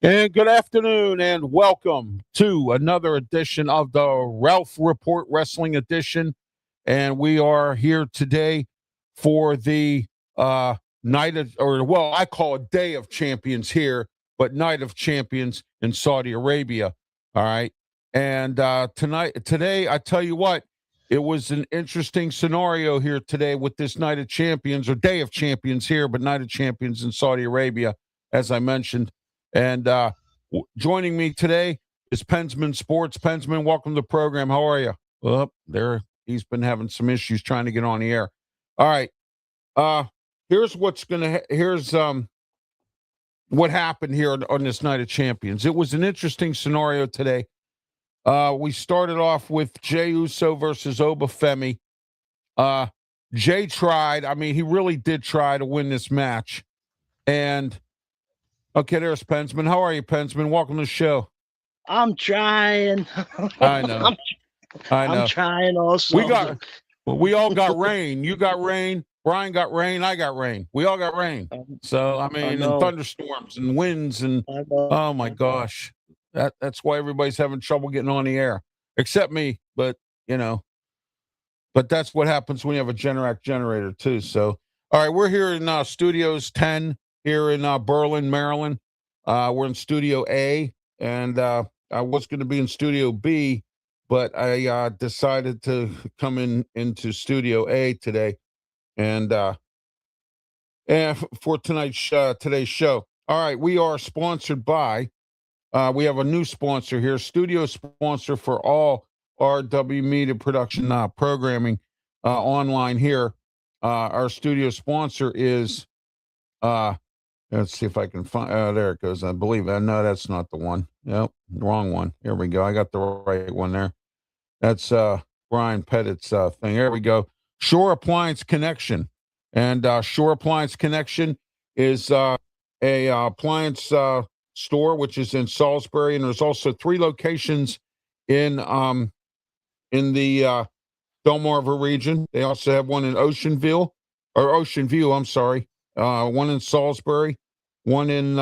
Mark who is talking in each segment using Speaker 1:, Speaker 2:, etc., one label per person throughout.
Speaker 1: And good afternoon, and welcome to another edition of the Ralph Report Wrestling Edition. And we are here today for the night of, I call it Day of Champions here, but Night of Champions in Saudi Arabia. All right. And today, I tell you what, it was an interesting scenario here today with this Night of Champions, or Day of Champions here, but Night of Champions in Saudi Arabia, as I mentioned. And joining me today is Pensman Sports. Pensman, welcome to the program. How are you? Well, there he's been having some issues trying to get on the air. All right. Here's what happened here on this Night of Champions. It was an interesting scenario today. We started off with Jey Uso versus Obafemi. Jey tried. I mean, he really did try to win this match. And okay, there's Pensman. How are you, Pensman? Welcome to the show.
Speaker 2: I'm trying.
Speaker 1: I know.
Speaker 2: I'm trying also.
Speaker 1: We all got rain. You got rain. Brian got rain. I got rain. We all got rain. So I mean, and thunderstorms and winds and oh my gosh, that's why everybody's having trouble getting on the air, except me. But that's what happens when you have a Generac generator too. So all right, we're here in Studios 10 here in Berlin, Maryland. We're in Studio A, and I was going to be in Studio B, but I decided to come into Studio A today, and for today's show. All right, we are sponsored by. We have a new sponsor here, studio sponsor for all RW Media Production programming online here. Our studio sponsor is. Let's see if I can find. There it goes. I believe that. No, that's not the one. Nope, wrong one. Here we go. I got the right one there. That's Brian Pettit's thing. There we go. Shore Appliance Connection, and Shore Appliance Connection is a appliance store which is in Salisbury, and there's also 3 locations in the Delmarva region. They also have one in Ocean View. I'm sorry. One in Salisbury, one in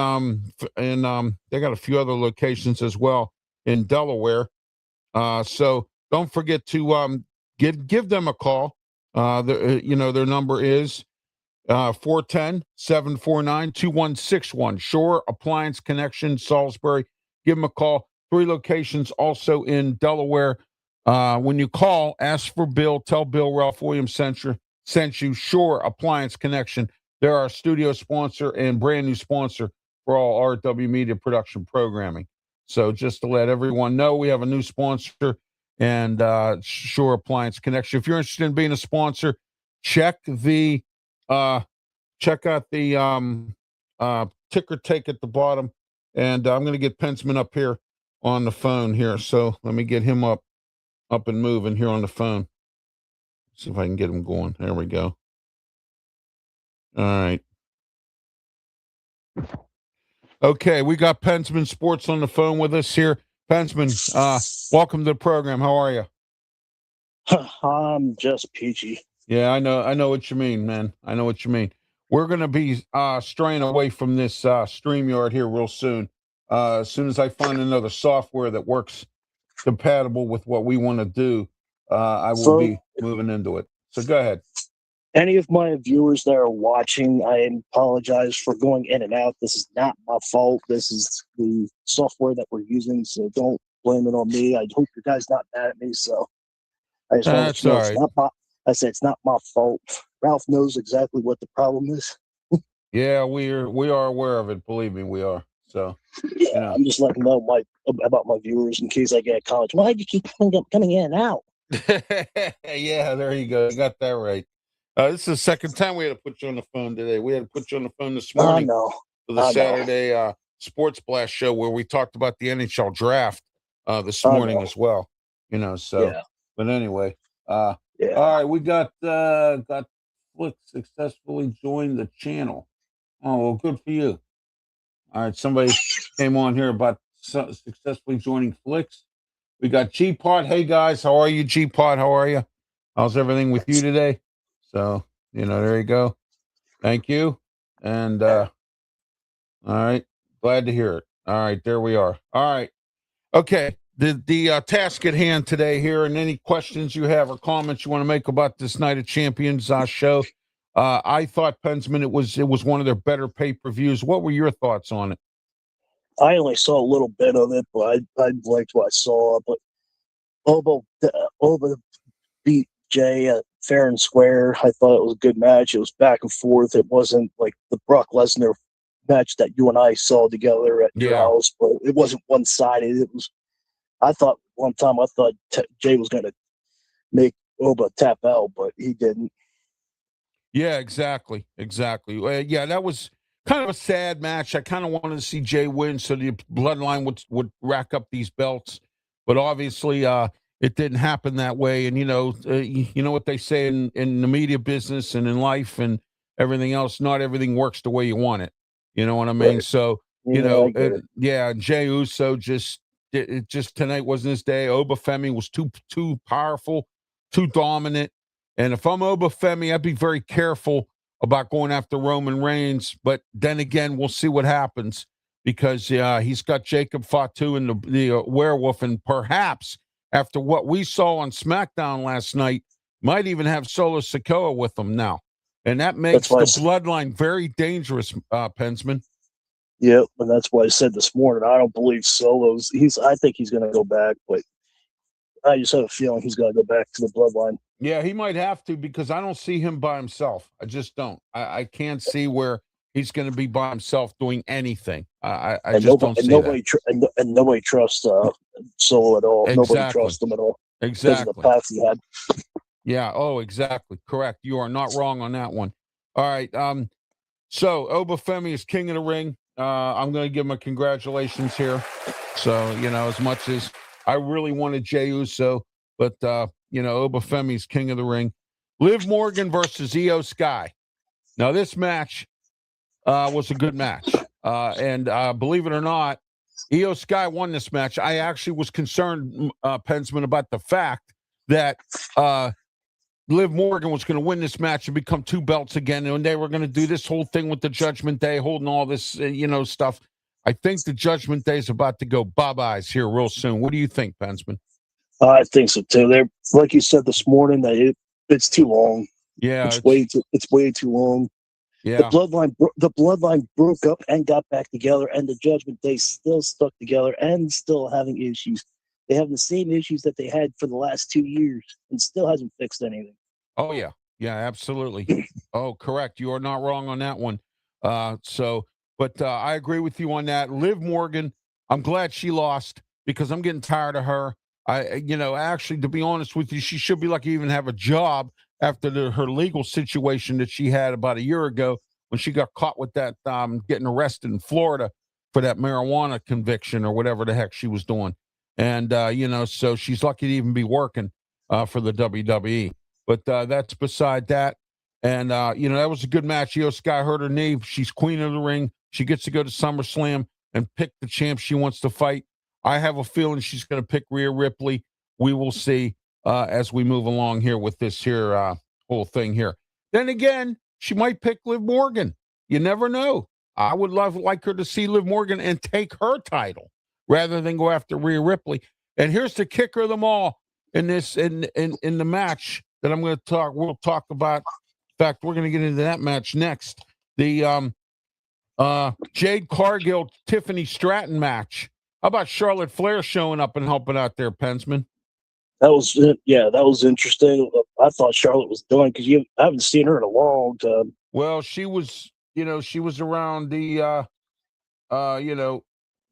Speaker 1: they got a few other locations as well in Delaware. So don't forget to give them a call. Their number is 410-749-2161. Shore Appliance Connection, Salisbury. Give them a call. 3 locations also in Delaware. When you call, ask for Bill. Tell Bill Ralph Williams sent you. Shore Appliance Connection. They're our studio sponsor and brand new sponsor for all RW Media Production programming. So just to let everyone know, we have a new sponsor, and Shore Appliance Connection. If you're interested in being a sponsor, check out the ticker tape at the bottom. And I'm going to get Pensman up here on the phone here. So let me get him up and moving here on the phone. See if I can get him going. There we go. All right. Okay, we got Pensman Sports on the phone with us here. Pensman, welcome to the program. How are you?
Speaker 2: I'm just peachy.
Speaker 1: Yeah, I know what you mean, man. I know what you mean. We're going to be straying away from this StreamYard here real soon. As soon as I find another software that works compatible with what we want to do, I will be moving into it. So go ahead.
Speaker 2: Any of my viewers that are watching, I apologize for going in and out. This is not my fault. This is the software that we're using, so don't blame it on me. I hope you guys not mad at me. So I just want to know it's not my fault. Ralph knows exactly what the problem is.
Speaker 1: Yeah, we are aware of it. Believe me, we are. So
Speaker 2: yeah, I'm just letting know about my viewers in case I get college. Why do you keep coming in and out?
Speaker 1: Yeah, there you go. You got that right. This is the second time we had to put you on the phone today. We had to put you on the phone this morning for the Saturday Sports Blast show where we talked about the NHL draft this morning as well. So but anyway, all right, we got Flick successfully joined the channel. Oh, well, good for you. All right, somebody came on here about successfully joining Flicks. We got G-Pod. Hey, guys, how are you, G-Pod? How are you? How's everything with you today? So, there you go. Thank you. And, all right, glad to hear it. All right, there we are. All right. Okay. The task at hand today here, and any questions you have or comments you want to make about this Night of Champions show. I thought, Pensman, it was one of their better pay-per-views. What were your thoughts on it?
Speaker 2: I only saw a little bit of it, but I liked what I saw. But Oba beat Jay fair and square. I thought it was a good match. It was back and forth. It wasn't like the Brock Lesnar match that you and I saw together at your house, but it wasn't one-sided. It was. I thought one time Jay was going to make Oba tap out, but he didn't.
Speaker 1: Yeah, exactly. Yeah, that was kind of a sad match. I kind of wanted to see Jay win so the Bloodline would rack up these belts, but obviously it didn't happen that way. And you know what they say in the media business and in life and everything else. Not everything works the way you want it. You know what I mean? Right. So Jey Uso just tonight wasn't his day. Oba Femi was too powerful, too dominant. And if I'm Oba Femi, I'd be very careful about going after Roman Reigns. But then again, we'll see what happens because he's got Jacob Fatu and the werewolf. And perhaps after what we saw on SmackDown last night, might even have Solo Sikoa with them now. And that makes the Bloodline very dangerous, Pensman.
Speaker 2: Yeah, and that's why I said this morning, I don't believe Solo's. I think he's going to go back, but I just have a feeling he's going to go back to the Bloodline.
Speaker 1: Yeah, he might have to because I don't see him by himself. I just don't. I can't see where he's going to be by himself doing anything. I just don't see that.
Speaker 2: And nobody trusts Solo at all.
Speaker 1: Exactly.
Speaker 2: Nobody trusts him at all.
Speaker 1: Exactly.
Speaker 2: Because of the path he had.
Speaker 1: Yeah. Oh, exactly. Correct. You are not wrong on that one. All right. So Oba Femi is king of the ring. I'm going to give him a congratulations here. So, as much as I really wanted Jey Uso, but, Oba Femi's king of the ring. Liv Morgan versus Io Sky. Now, this match was a good match. And believe it or not, Io Sky won this match. I actually was concerned, Pensman, about the fact that Liv Morgan was going to win this match and become 2 belts again. And they were going to do this whole thing with the Judgment Day, holding all this, stuff. I think the Judgment Day is about to go bye-byes here real soon. What do you think, Pensman?
Speaker 2: I think so too. They're like you said this morning that it's too long.
Speaker 1: Yeah,
Speaker 2: it's way too long.
Speaker 1: Yeah,
Speaker 2: the bloodline broke up and got back together, and the Judgment Day still stuck together and still having issues. They have the same issues that they had for the last 2 years, and still hasn't fixed anything.
Speaker 1: Oh yeah, absolutely. Oh, correct. You are not wrong on that one. But I agree with you on that. Liv Morgan, I'm glad she lost because I'm getting tired of her. Actually, to be honest with you, she should be lucky to even have a job after her legal situation that she had about a year ago when she got caught with that getting arrested in Florida for that marijuana conviction or whatever the heck she was doing. And, so she's lucky to even be working for the WWE. But that's beside that. And, that was a good match. Io Sky hurt her knee. She's queen of the ring. She gets to go to SummerSlam and pick the champ she wants to fight. I have a feeling she's going to pick Rhea Ripley. We will see as we move along here with this here whole thing here. Then again, she might pick Liv Morgan. You never know. I would like her to see Liv Morgan and take her title rather than go after Rhea Ripley. And here's the kicker of them all in the match that I'm going to talk. We'll talk about. In fact, we're going to get into that match next. The Jade Cargill, Tiffany Stratton match. How about Charlotte Flair showing up and helping out there, Pensman?
Speaker 2: That was interesting. I thought Charlotte was done because I haven't seen her in a long time.
Speaker 1: Well, she was around the, Sami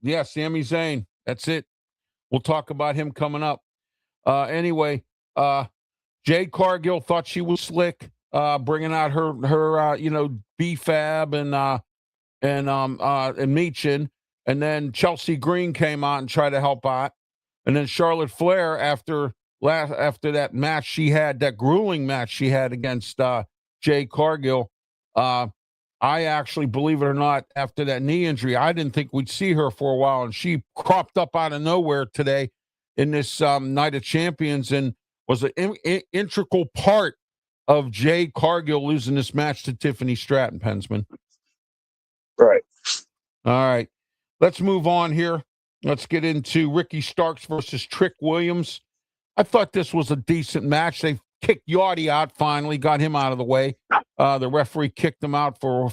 Speaker 1: Zayn. That's it. We'll talk about him coming up. Anyway, Jade Cargill thought she was slick, bringing out her B-Fab and Michin. And then Chelsea Green came out and tried to help out. And then Charlotte Flair, after that match she had, that grueling match she had against Jade Cargill, I actually, believe it or not, after that knee injury, I didn't think we'd see her for a while. And she cropped up out of nowhere today in this Night of Champions and was an integral part of Jade Cargill losing this match to Tiffany Stratton, Pensman.
Speaker 2: Right.
Speaker 1: All right. let's move on here. Let's get into Ricky Starks versus Trick Williams. I thought this was a decent match. They kicked Yardy out finally, got him out of the way. The referee kicked him out for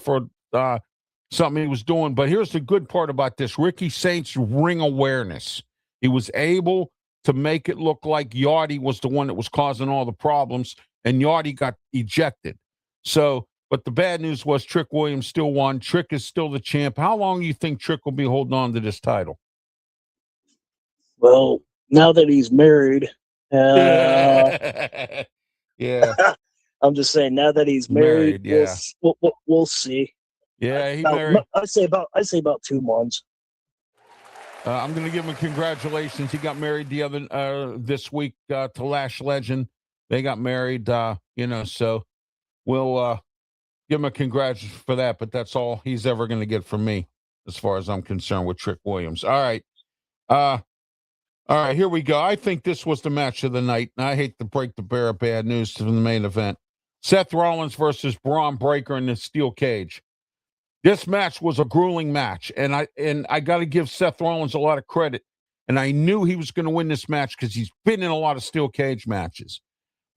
Speaker 1: something he was doing. But here's the good part about this. Ricky Saints' ring awareness. He was able to make it look like Yardy was the one that was causing all the problems, and Yardy got ejected. So, but the bad news was Trick Williams still won. Trick is still the champ. How long do you think Trick will be holding on to this title?
Speaker 2: Well, now that he's married,
Speaker 1: Yeah.
Speaker 2: I'm just saying. Now that he's married,
Speaker 1: yeah.
Speaker 2: we'll see.
Speaker 1: Yeah, he married.
Speaker 2: I say about 2 months.
Speaker 1: I'm going to give him congratulations. He got married this week to Lash Legend. They got married, so we'll give him a congrats for that. But that's all he's ever going to get from me, as far as I'm concerned, with Trick Williams. All right, here we go. I think this was the match of the night. And I hate to break the bearer of bad news to the main event: Seth Rollins versus Braun Breaker in the steel cage. This match was a grueling match, and I got to give Seth Rollins a lot of credit. And I knew he was going to win this match because he's been in a lot of steel cage matches.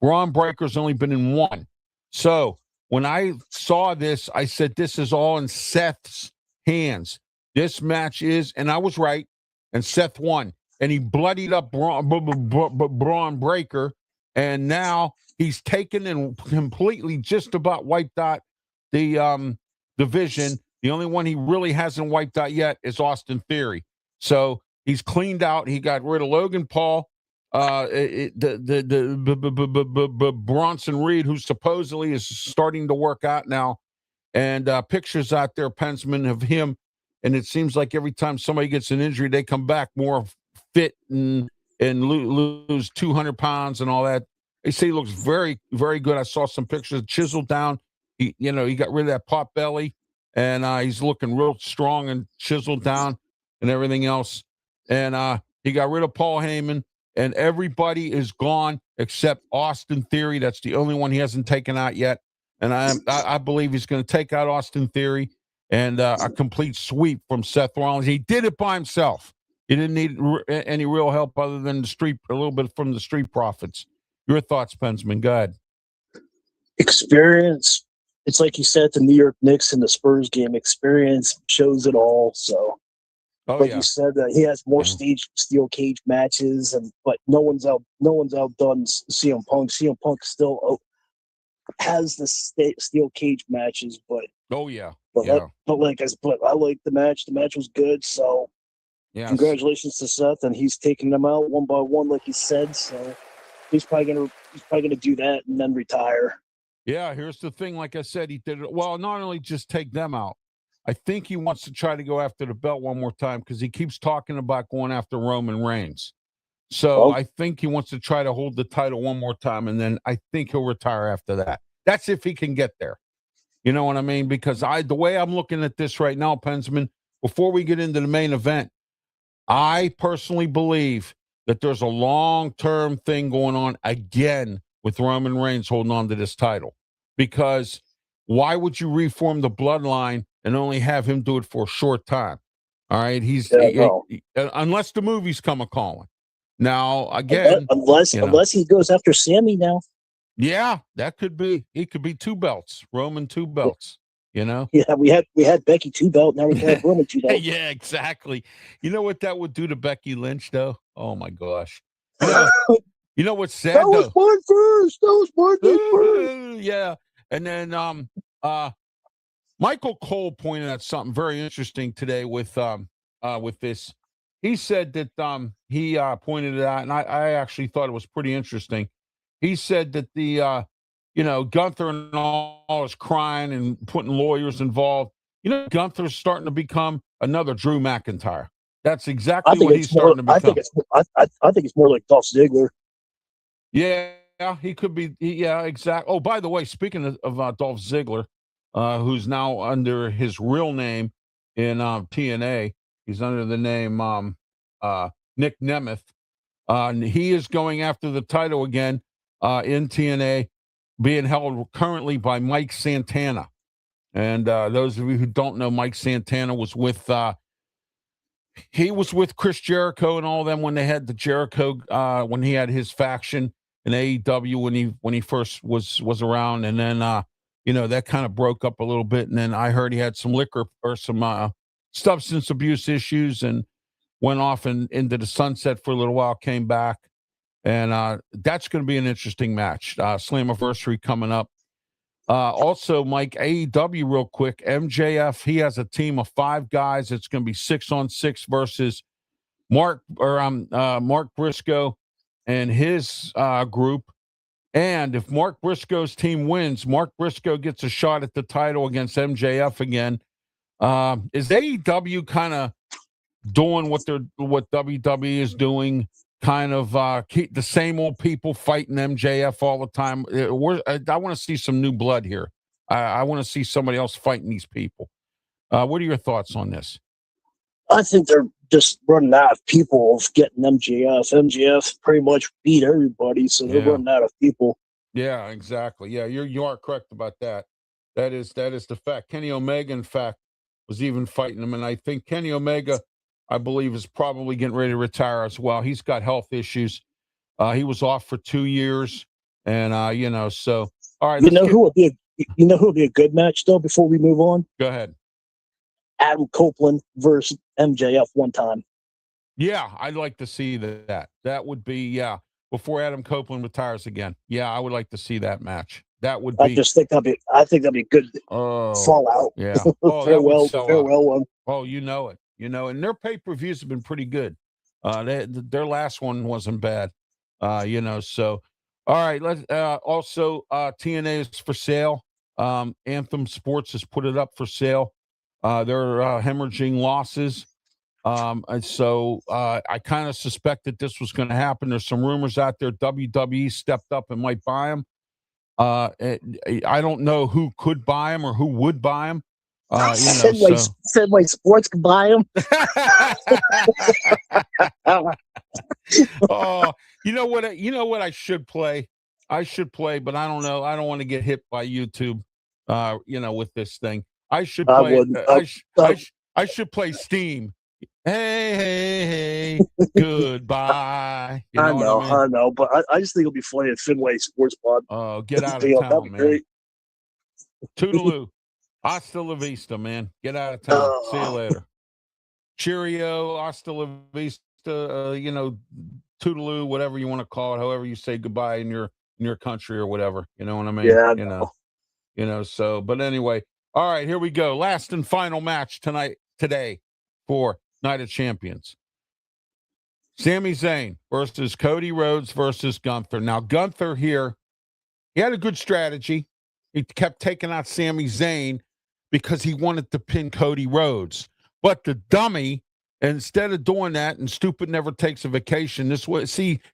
Speaker 1: Braun Breaker's only been in one. So when I saw this, I said, this is all in Seth's hands. This match is, and I was right, and Seth won. And he bloodied up Braun Breaker, and now he's taken and completely just about wiped out the division. The only one he really hasn't wiped out yet is Austin Theory. So he's cleaned out. He got rid of Logan Paul, Bronson Reed, who supposedly is starting to work out now, and pictures out there, Pensman, of him. And it seems like every time somebody gets an injury, they come back more fit and lose 200 pounds and all that. They say he looks very, very good. I saw some pictures, chiseled down. He got rid of that pot belly, and he's looking real strong and chiseled down and everything else. And he got rid of Paul Heyman, and everybody is gone except Austin Theory. That's the only one he hasn't taken out yet. And I believe he's going to take out Austin Theory and a complete sweep from Seth Rollins. He did it by himself. He didn't need any real help other than a little bit from the Street Profits. Your thoughts, Pensman? Go ahead.
Speaker 2: Experience. It's like you said, the New York Knicks and the Spurs game. Experience shows it all. So, you said, that he has more steel cage matches, but no one's outdone CM Punk. CM Punk still has the steel cage matches, but I like the match. The match was good. So, congratulations to Seth, and he's taking them out one by one, like he said. So, he's probably gonna do that and then retire.
Speaker 1: Yeah, here's the thing. Like I said, he did it. Well, not only just take them out, I think he wants to try to go after the belt one more time because he keeps talking about going after Roman Reigns. So I think he wants to try to hold the title one more time, and then I think he'll retire after that. That's if he can get there. You know what I mean? Because the way I'm looking at this right now, Pensman, before we get into the main event, I personally believe that there's a long-term thing going on again with Roman Reigns holding on to this title. Because why would you reform the bloodline and only have him do it for a short time? All right, unless the movies come a calling. Now again,
Speaker 2: unless he goes after Sammy now.
Speaker 1: Yeah, that could be. He could be 2 belts, Roman 2 belts. Yeah,
Speaker 2: we had Becky 2 belt. Now we have Roman 2 belt.
Speaker 1: Yeah, exactly. You know what that would do to Becky Lynch, though? Oh my gosh. You know what's sad? That was
Speaker 2: my first. That was my first.
Speaker 1: Yeah. And then Michael Cole pointed out something very interesting today with this. He said that he pointed it out, and I actually thought it was pretty interesting. He said that the Gunther and all is crying and putting lawyers involved. Gunther's starting to become another Drew McIntyre. That's exactly what he's starting to become.
Speaker 2: I think it's more like Dolph Ziggler.
Speaker 1: Yeah, he could be. Yeah, exactly. Oh, by the way, speaking of Dolph Ziggler, who's now under his real name in TNA, he's under the name Nick Nemeth. He is going after the title again in TNA, being held currently by Mike Santana. And those of you who don't know, Mike Santana was with he was with Chris Jericho and all them when they had the Jericho when he had his faction in AEW when he first was around, and then that kind of broke up a little bit, and then I heard he had some liquor or some substance abuse issues and went off into the sunset for a little while, came back, and that's going to be an interesting match. Slammiversary coming up. Also, Mike, AEW real quick. MJF, he has a team of 5 guys. It's going to be 6-on-6 versus Mark Briscoe and his group. And if Mark Briscoe's team wins, Mark Briscoe gets a shot at the title against MJF again. Is AEW kind of doing what WWE is doing? Kind of keep the same old people fighting MJF all the time. I want to see some new blood here. I want to see somebody else fighting these people. What are your thoughts on this?
Speaker 2: I think they're just running out of people of getting MJF. MJF pretty much beat everybody, so they're running out of people.
Speaker 1: Yeah, exactly. Yeah, you are correct about that. That is the fact. Kenny Omega, in fact, was even fighting him, and I think Kenny Omega, I believe, is probably getting ready to retire as well. He's got health issues. He was off for 2 years, and so all right.
Speaker 2: Who would be a good match though? Before we move on,
Speaker 1: go ahead.
Speaker 2: Adam Copeland versus MJF one time.
Speaker 1: Yeah, I'd like to see that. That would be before Adam Copeland retires again. Yeah, I would like to see that match. That would be.
Speaker 2: I think that'd be good. Fallout.
Speaker 1: Yeah. Oh,
Speaker 2: farewell one.
Speaker 1: Oh, you know it. And their pay-per-views have been pretty good. Their last one wasn't bad. So all right, let's also TNA is for sale. Anthem Sports has put it up for sale. They're hemorrhaging losses. And so I kind of suspected this was going to happen. There's some rumors out there WWE stepped up and might buy them. I don't know who could buy them or who would buy them.
Speaker 2: Fenway Sports can buy them.
Speaker 1: Oh, you know what I should play? I should play, but I don't know. I don't want to get hit by YouTube. With this thing, I should play. I should play Steam. Hey, goodbye.
Speaker 2: I know, but I just think it'll be funny at Fenway Sports Pod.
Speaker 1: Oh, get out of town, man. Great. Toodaloo. Hasta la vista, man. Get out of town. See you later. Cheerio. Hasta la vista. Toodaloo, whatever you want to call it, however you say goodbye in your country or whatever. You know what I mean?
Speaker 2: Yeah.
Speaker 1: So, but anyway. All right, here we go. Last and final match today for Night of Champions. Sami Zayn versus Cody Rhodes versus Gunther. Now, Gunther here, he had a good strategy. He kept taking out Sami Zayn because he wanted to pin Cody Rhodes. But the dummy, instead of doing that, and stupid never takes a vacation,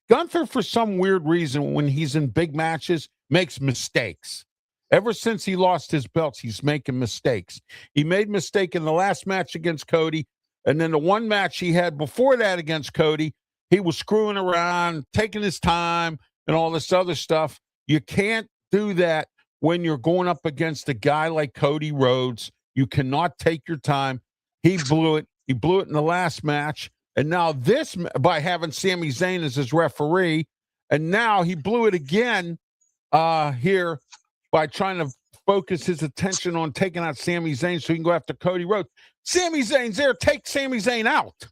Speaker 1: Gunther, for some weird reason, when he's in big matches, makes mistakes. Ever since he lost his belts, he's making mistakes. He made a mistake in the last match against Cody, and then the one match he had before that against Cody, he was screwing around, taking his time, and all this other stuff. You can't do that when you're going up against a guy like Cody Rhodes. You cannot take your time. He blew it. He blew it in the last match, and now this by having Sami Zayn as his referee, and now he blew it again here by trying to focus his attention on taking out Sami Zayn so he can go after Cody Rhodes. Sami Zayn's there. Take Sami Zayn out.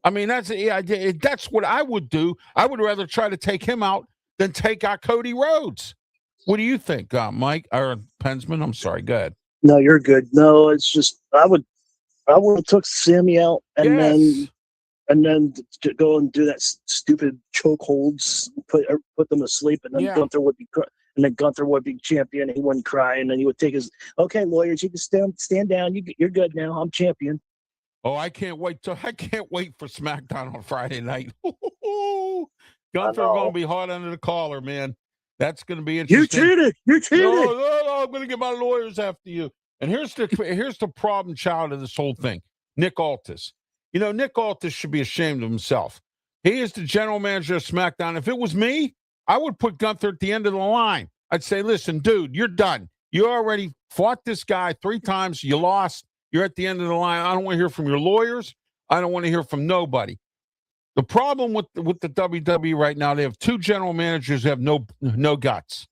Speaker 1: I mean, that's what I would do. I would rather try to take him out than take out Cody Rhodes. What do you think, Mike or Pensman? I'm sorry. Go ahead.
Speaker 2: No, you're good. No, it's just I would have took Sami out and then to go and do that stupid chokeholds, put them to sleep, and then Gunther would be. And then Gunther would be champion. And he wouldn't cry, and then he would take his lawyers. You can stand down. You're good now. I'm champion.
Speaker 1: Oh, I can't wait for SmackDown on Friday night. Gunther going to be hard under the collar, man. That's going to be interesting.
Speaker 2: You cheated.
Speaker 1: No, I'm going to get my lawyers after you. And here's the problem child of this whole thing, Nick Aldis. Nick Aldis should be ashamed of himself. He is the general manager of SmackDown. If it was me, I would put Gunther at the end of the line. I'd say, listen, dude, you're done. You already fought this guy 3 times. You lost. You're at the end of the line. I don't want to hear from your lawyers. I don't want to hear from nobody. The problem with the WWE right now, they have two general managers who have no guts.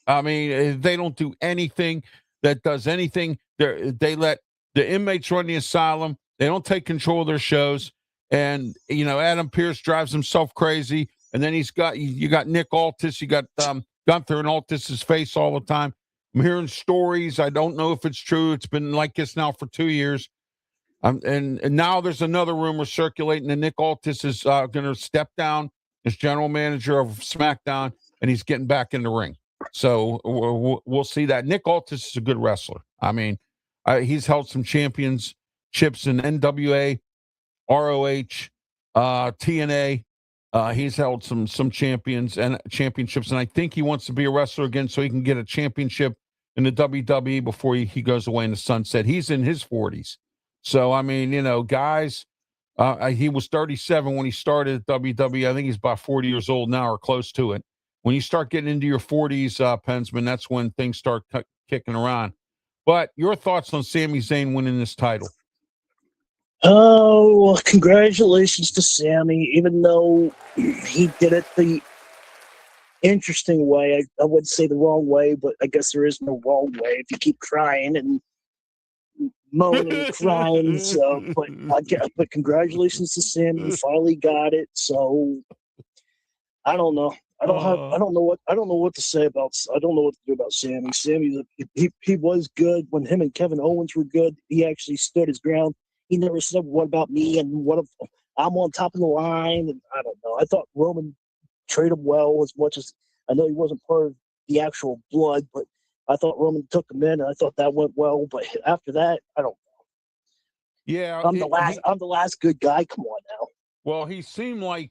Speaker 1: I mean, they don't do anything that does anything. They let the inmates run the asylum. They don't take control of their shows. And Adam Pearce drives himself crazy. And then you got Nick Aldis, you got Gunther and Aldis's face all the time. I'm hearing stories. I don't know if it's true. It's been like this now for 2 years. And now there's another rumor circulating that Nick Aldis is going to step down as general manager of SmackDown, and he's getting back in the ring. So we'll see that. Nick Aldis is a good wrestler. I mean, he's held some championships in NWA, ROH, TNA. He's held some championships, and I think he wants to be a wrestler again so he can get a championship in the WWE before he goes away in the sunset. He's in his 40s. So, I mean, guys, he was 37 when he started at WWE. I think he's about 40 years old now or close to it. When you start getting into your 40s, Pensman, that's when things start kicking around. But your thoughts on Sami Zayn winning this title?
Speaker 2: Oh, congratulations to Sami, even though he did it the interesting way. I wouldn't say the wrong way, but I guess there is no wrong way if you keep crying and moaning and crying. So, but congratulations to Sami. He finally got it. So I don't know. I don't know what to say about. I don't know what to do about Sami. Sami, he was good when him and Kevin Owens were good. He actually stood his ground. He never said, "What about me?" and "What if I'm on top of the line?" And I don't know. I thought Roman treated him well, as much as I know he wasn't part of the actual blood, but I thought Roman took him in, and I thought that went well. But after that, I don't know.
Speaker 1: Yeah,
Speaker 2: I'm the last good guy. Come on now.
Speaker 1: Well, he seemed like.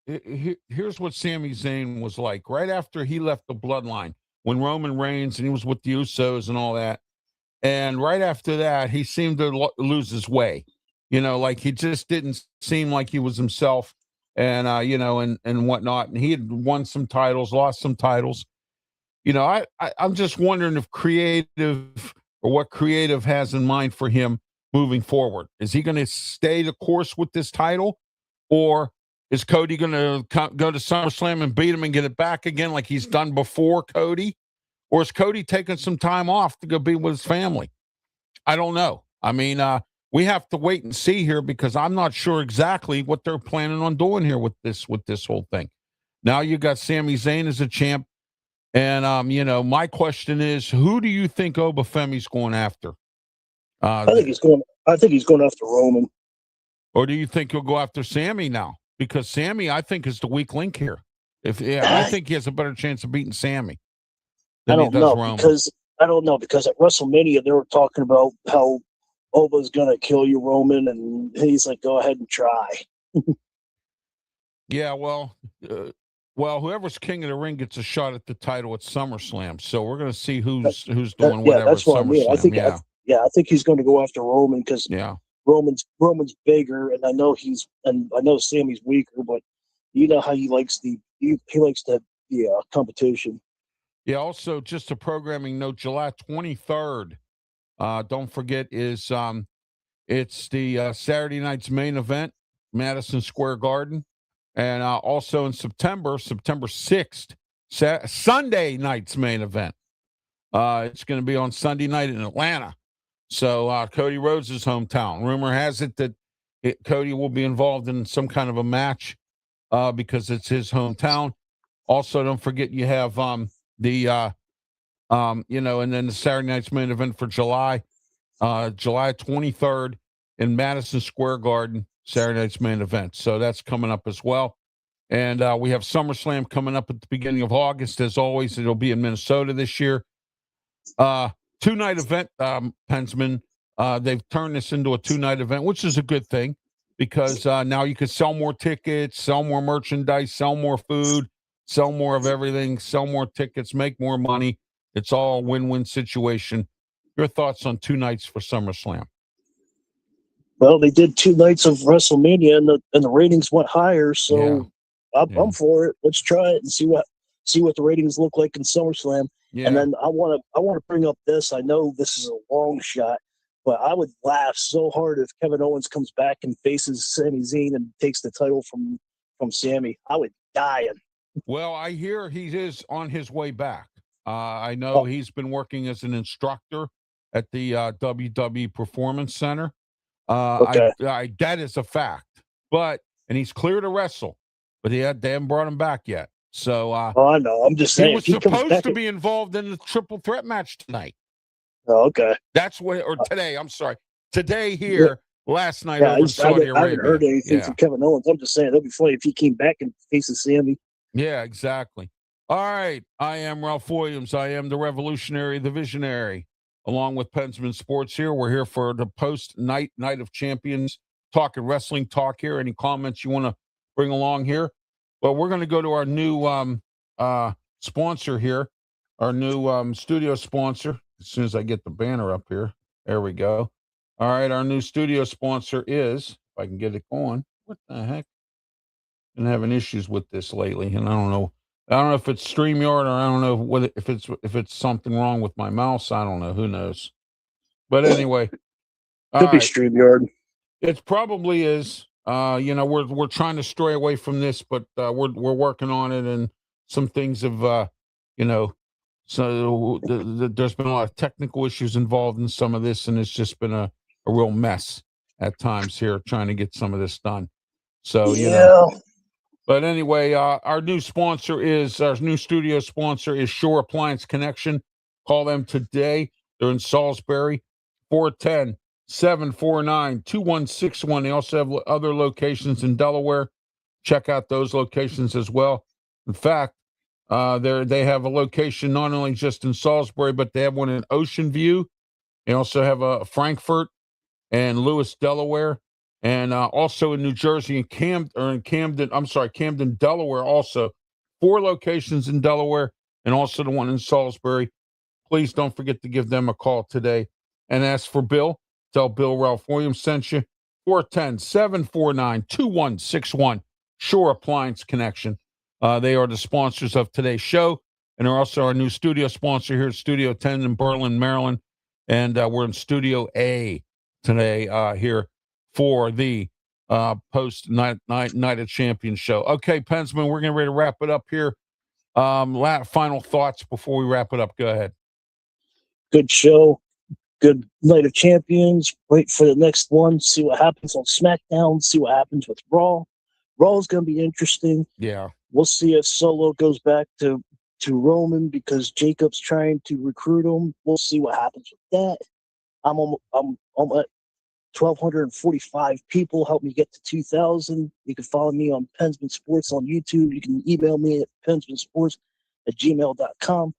Speaker 1: Here's what Sami Zayn was like right after he left the bloodline, when Roman Reigns and he was with the Usos and all that. And right after that, he seemed to lose his way, like he just didn't seem like he was himself, and and whatnot. And he had won some titles, lost some titles. I'm just wondering if what creative has in mind for him moving forward. Is he going to stay the course with this title, or is Cody going to go to SummerSlam and beat him and get it back again like he's done before Cody? Or is Cody taking some time off to go be with his family? I don't know. I mean, we have to wait and see here, because I'm not sure exactly what they're planning on doing here with this whole thing. Now you got Sami Zayn as a champ. And, my question is, who do you think Obafemi's going after?
Speaker 2: I think he's going after Roman.
Speaker 1: Or do you think he'll go after Sami now? Because Sami, I think, is the weak link here. I think he has a better chance of beating Sami.
Speaker 2: I don't know because at WrestleMania they were talking about how Oba's gonna kill you, Roman, and he's like, "Go ahead and try."
Speaker 1: Yeah, well, whoever's King of the Ring gets a shot at the title at SummerSlam. So we're gonna see who's doing whatever.
Speaker 2: That's what I mean. I think he's going to go after Roman because Roman's bigger, and I know Sami's weaker, but you know how he likes the competition.
Speaker 1: Yeah. Also, just a programming note: July 23rd. Don't forget is it's the Saturday night's main event, Madison Square Garden, and also in September 6th, Sunday night's main event. It's going to be on Sunday night in Atlanta. So Cody Rhodes' hometown. Rumor has it that Cody will be involved in some kind of a match because it's his hometown. Also, don't forget you have and then the Saturday night's main event for July 23rd in Madison Square Garden, Saturday night's main event. So that's coming up as well. And we have SummerSlam coming up at the beginning of August. As always, it'll be in Minnesota this year. 2-night event, Pensman. They've turned this into a 2-night event, which is a good thing because now you can sell more tickets, sell more merchandise, sell more food, sell more of everything, sell more tickets, make more money. It's all a win-win situation. Your thoughts on 2 nights for SummerSlam?
Speaker 2: Well, they did 2 nights of WrestleMania, and the ratings went higher. So I'm for it. Let's try it and see what the ratings look like in SummerSlam. Yeah. And then I want to bring up this. I know this is a long shot, But I would laugh so hard if Kevin Owens comes back and faces Sami Zayn and takes the title from Sami. I would die.
Speaker 1: Well, I hear he is on his way back. I know
Speaker 2: Oh,
Speaker 1: he's been working as an instructor at the WWE Performance Center.
Speaker 2: okay.
Speaker 1: That is a fact. And he's clear to wrestle, but they haven't brought him back yet. So
Speaker 2: Oh, I know. I'm just
Speaker 1: he
Speaker 2: saying.
Speaker 1: was
Speaker 2: If he comes
Speaker 1: supposed
Speaker 2: back,
Speaker 1: to be involved in the triple threat match tonight.
Speaker 2: oh, okay.
Speaker 1: That's what, or today. I'm sorry, today
Speaker 2: Yeah,
Speaker 1: here, last night
Speaker 2: yeah.
Speaker 1: over in Saudi
Speaker 2: I haven't heard
Speaker 1: Arabia.
Speaker 2: anything
Speaker 1: Yeah.
Speaker 2: from Kevin Owens. I'm just saying that'd be funny if he came back and faces Sami.
Speaker 1: Yeah, exactly. All right. I am Ralph Williams. I am the revolutionary, the visionary, along with Pensman Sports here. We're here for the post night of champions, talking wrestling talk here. Any comments you want to bring along here? Well, we're going to go to our new sponsor here, our new studio sponsor. As soon as I get the banner up here, there we go. All right. Our new studio sponsor is, if I can get it going. What the heck? Been having issues with this lately, and I don't know. I don't know if it's StreamYard or I don't know whether if it's something wrong with my mouse. I don't know. Who knows? But anyway, all
Speaker 2: Could be
Speaker 1: right.
Speaker 2: StreamYard.
Speaker 1: It probably is. We're trying to stray away from this, but we're working on it, and some things have so there's been a lot of technical issues involved in some of this, and it's just been a real mess at times here trying to get some of this done. So
Speaker 2: Yeah.
Speaker 1: But anyway, our new studio sponsor is Shore Appliance Connection. Call them today. They're in Salisbury, 410-749-2161. They also have other locations in Delaware. Check out those locations as well. In fact, they have a location not only just in Salisbury, but they have one in Ocean View. They also have a Frankfort and Lewis, Delaware. And also in New Jersey and Camden, Delaware, also 4 locations in Delaware, and also the one in Salisbury. Please don't forget to give them a call today and ask for Bill. Tell Bill Ralph Williams sent you. 410-749-2161. Shore Appliance Connection. They are the sponsors of today's show, and they're also our new studio sponsor here at Studio 10 in Berlin, Maryland. And we're in Studio A today here for the post night of champions show. Okay, Pensman, we're getting ready to wrap it up here. Final thoughts before we wrap it up. Go ahead.
Speaker 2: Good show. Good night of champions. Wait for the next one. See what happens on SmackDown. See what happens with Raw. Raw is going to be interesting.
Speaker 1: Yeah.
Speaker 2: We'll see if Solo goes back to Roman because Jacob's trying to recruit him. We'll see what happens with that. I'm at 1,245 people. Help me get to 2,000. You can follow me on Pensman Sports on YouTube. You can email me at pensmansports@gmail.com.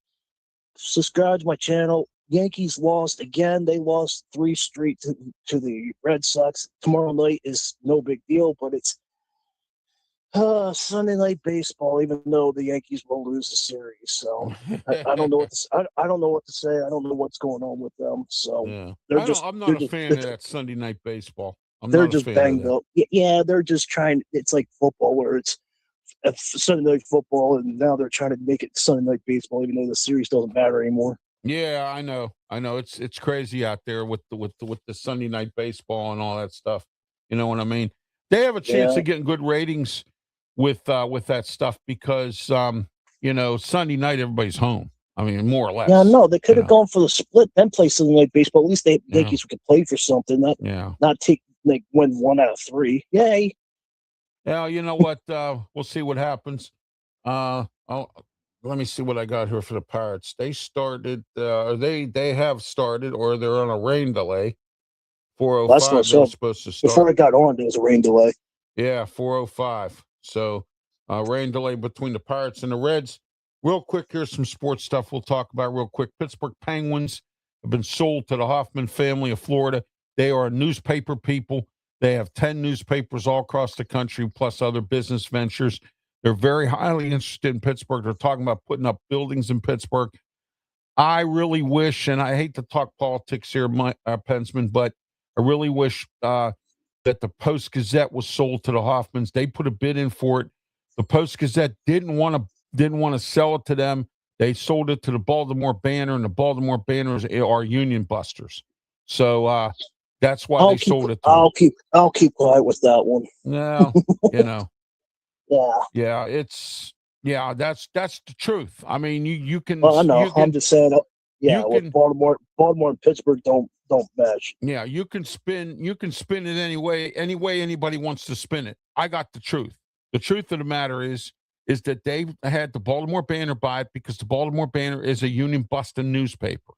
Speaker 2: Subscribe to my channel. Yankees lost again. They lost 3 straight to the Red Sox. Tomorrow night is no big deal, but it's Sunday night baseball. Even though the Yankees will lose the series, so I don't know what to, I don't know what to say. I don't know what's going on with them. So
Speaker 1: Yeah. I'm not
Speaker 2: they're
Speaker 1: a
Speaker 2: just,
Speaker 1: fan of that Sunday night baseball.
Speaker 2: they're just banged up. Yeah, they're just trying. It's like football where it's Sunday night football, and now they're trying to make it Sunday night baseball, even though the series doesn't matter anymore.
Speaker 1: Yeah, I know. It's crazy out there with the Sunday night baseball and all that stuff. You know what I mean? They have a chance of getting good ratings with that stuff because Sunday night everybody's home. I mean, more or less.
Speaker 2: Yeah, no, they could have gone for the split, then play Sunday night baseball. At least the Yankees could play for something, not take win 1 out of 3. Yay!
Speaker 1: Yeah, you know what? We'll see what happens. Let me see what I got here for the Pirates. They started, they have started, or they're on a rain delay. 4:05. They're supposed to start.
Speaker 2: Before I got on, there was a rain delay.
Speaker 1: Yeah, 4:05. So, rain delay between the Pirates and the Reds. Real quick, here's some sports stuff we'll talk about real quick. Pittsburgh Penguins have been sold to the Hoffman family of Florida. They are newspaper people. They have 10 newspapers all across the country, plus other business ventures. They're very highly interested in Pittsburgh. They're talking about putting up buildings in Pittsburgh. I really wish, and I hate to talk politics here, Pensman, but I really wish that the Post-Gazette was sold to the Hoffmans. They put a bid in for it. The Post-Gazette didn't want to sell it to them. They sold it to the Baltimore Banner, and the Baltimore Banners are union busters. So that's why
Speaker 2: I'll
Speaker 1: they
Speaker 2: keep
Speaker 1: sold it to him.
Speaker 2: I'll keep quiet with that one.
Speaker 1: No,
Speaker 2: Yeah.
Speaker 1: Yeah, that's the truth. I mean, you can
Speaker 2: Well, I know.
Speaker 1: you
Speaker 2: I'm
Speaker 1: can
Speaker 2: just saying. Yeah,
Speaker 1: you
Speaker 2: with
Speaker 1: can
Speaker 2: Baltimore and Pittsburgh don't match.
Speaker 1: yeah, you can spin it any way anybody wants to spin it. I got the truth. The truth of the matter is that they had the Baltimore Banner buy it because the Baltimore Banner is a union busting newspaper.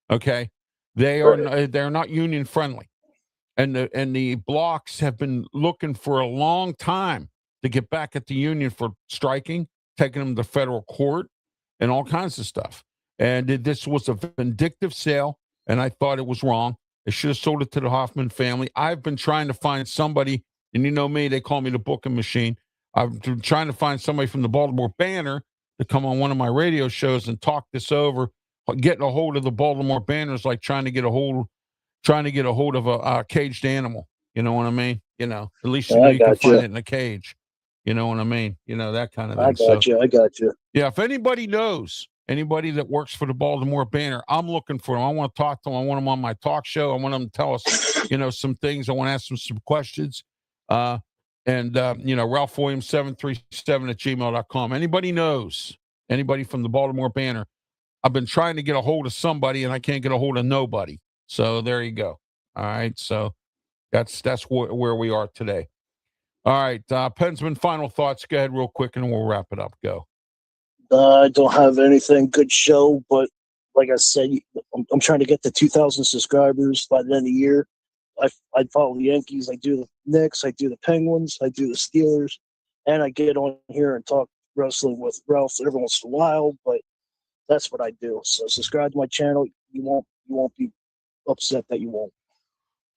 Speaker 1: Okay? They're not union friendly. And the blocks have been looking for a long time to get back at the union for striking, taking them to federal court and all kinds of stuff. And this was a vindictive sale, and I thought it was wrong. They should have sold it to the Hoffman family. I've been trying to find somebody, and you know me, they call me the booking machine. I've been trying to find somebody from the Baltimore Banner to come on one of my radio shows and talk this over. Getting a hold of the Baltimore Banner is like trying to get a hold of a caged animal. You know what I mean? At least you can find it in a cage. You know what I mean? That kind of thing.
Speaker 2: I got you.
Speaker 1: Yeah, if anybody knows anybody that works for the Baltimore Banner, I'm looking for them. I want to talk to them. I want them on my talk show. I want them to tell us, some things. I want to ask them some questions. Ralph Williams 737@gmail.com. Anybody knows anybody from the Baltimore Banner? I've been trying to get a hold of somebody, and I can't get a hold of nobody. So there you go. All right. So that's where we are today. All right. Pensman, final thoughts. Go ahead real quick, and we'll wrap it up. Go.
Speaker 2: I don't have anything. Good show, but like I said, I'm trying to get to 2,000 subscribers by the end of the year. I follow the Yankees. I do the Knicks. I do the Penguins. I do the Steelers, and I get on here and talk wrestling with Ralph every once in a while. But that's what I do. So subscribe to my channel. You won't be upset that you won't.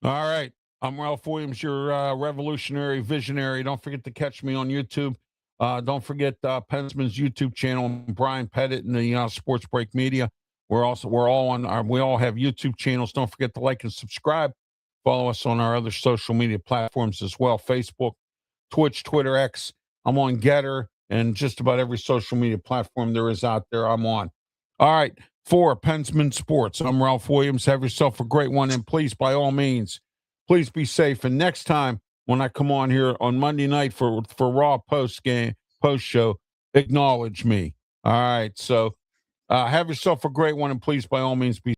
Speaker 1: All right. I'm Ralph Williams, your revolutionary visionary. Don't forget to catch me on YouTube. Don't forget Pensman's YouTube channel, Brian Pettit and the Sports Break Media. We all have YouTube channels. Don't forget to like and subscribe. Follow us on our other social media platforms as well: Facebook, Twitch, Twitter, X. I'm on Getter and just about every social media platform there is out there. I'm on. All right. For Pensman Sports, I'm Ralph Williams. Have yourself a great one, and please, by all means, please be safe. And next time when I come on here on Monday night for Raw post show, acknowledge me. All right. So have yourself a great one, and please, by all means, be